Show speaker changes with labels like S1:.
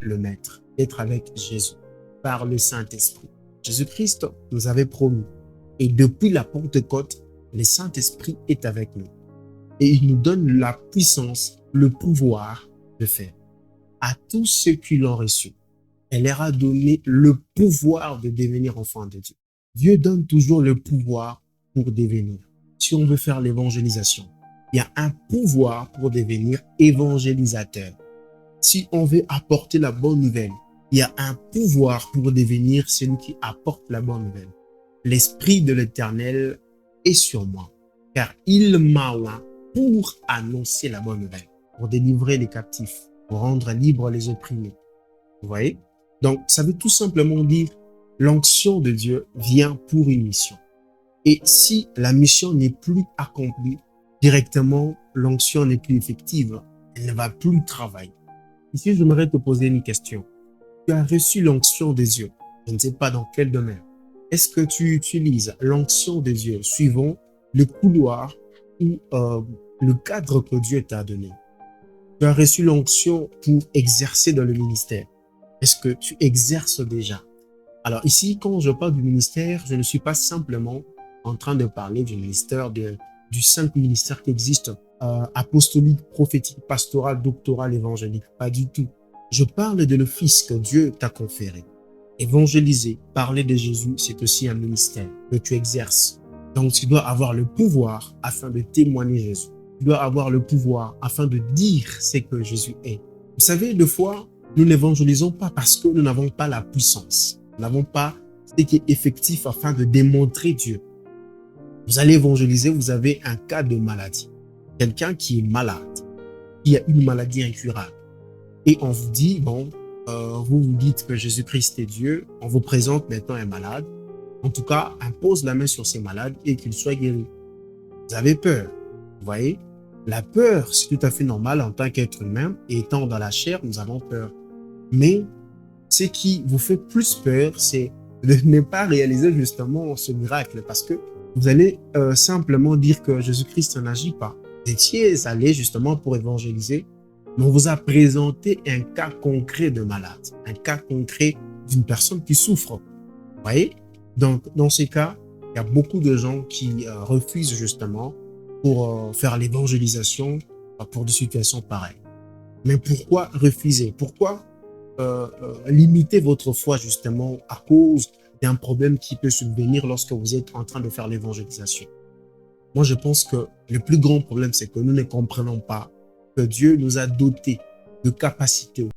S1: le Maître, d'être avec Jésus par le Saint-Esprit. Jésus-Christ nous avait promis. Et depuis la Pentecôte, le Saint-Esprit est avec nous. Et il nous donne la puissance, le pouvoir de faire. À tous ceux qui l'ont reçu, elle leur a donné le pouvoir de devenir enfants de Dieu. Dieu donne toujours le pouvoir pour devenir. Si on veut faire l'évangélisation, il y a un pouvoir pour devenir évangélisateur. Si on veut apporter la bonne nouvelle, il y a un pouvoir pour devenir celui qui apporte la bonne nouvelle. L'Esprit de l'Éternel est sur moi, car il m'a oint pour annoncer la bonne nouvelle, pour délivrer les captifs, pour rendre libres les opprimés. Vous voyez? Donc, ça veut tout simplement dire l'onction de Dieu vient pour une mission. Et si la mission n'est plus accomplie, directement, l'onction n'est plus effective. Elle ne va plus travailler. Ici, j'aimerais te poser une question. Tu as reçu l'onction de Dieu. Je ne sais pas dans quel domaine. Est-ce que tu utilises l'onction de Dieu suivant le couloir ou le cadre que Dieu t'a donné? Tu as reçu l'onction pour exercer dans le ministère. Est-ce que tu exerces déjà? Alors ici, quand je parle du ministère, je ne suis pas simplement en train de parler du ministère, du simple ministère qui existe, apostolique, prophétique, pastoral, doctoral, évangélique. Pas du tout. Je parle de l'office que Dieu t'a conféré. Évangéliser, parler de Jésus, c'est aussi un ministère que tu exerces. Donc tu dois avoir le pouvoir afin de témoigner Jésus. Tu dois avoir le pouvoir afin de dire ce que Jésus est. Vous savez, des fois, nous n'évangélisons pas parce que nous n'avons pas la puissance. Nous n'avons pas ce qui est effectif afin de démontrer Dieu. Vous allez évangéliser, vous avez un cas de maladie. Quelqu'un qui est malade, qui a une maladie incurable. Et on vous dit, bon, vous vous dites que Jésus-Christ est Dieu, on vous présente maintenant un malade. En tout cas, impose la main sur ces malades et qu'il soit guéri. Vous avez peur, vous voyez? La peur, c'est tout à fait normal en tant qu'être humain. Et étant dans la chair, nous avons peur. Mais ce qui vous fait plus peur, c'est de ne pas réaliser justement ce miracle. Parce que vous allez simplement dire que Jésus-Christ n'agit pas. Vous étiez allé justement pour évangéliser, mais on vous a présenté un cas concret de malade. Un cas concret d'une personne qui souffre. Vous voyez? Donc, dans ces cas, il y a beaucoup de gens qui refusent justement pour faire l'évangélisation pour des situations pareilles. Mais pourquoi refuser? Pourquoi limiter votre foi justement à cause d'un problème qui peut subvenir lorsque vous êtes en train de faire l'évangélisation? Moi, je pense que le plus grand problème, c'est que nous ne comprenons pas que Dieu nous a dotés de capacités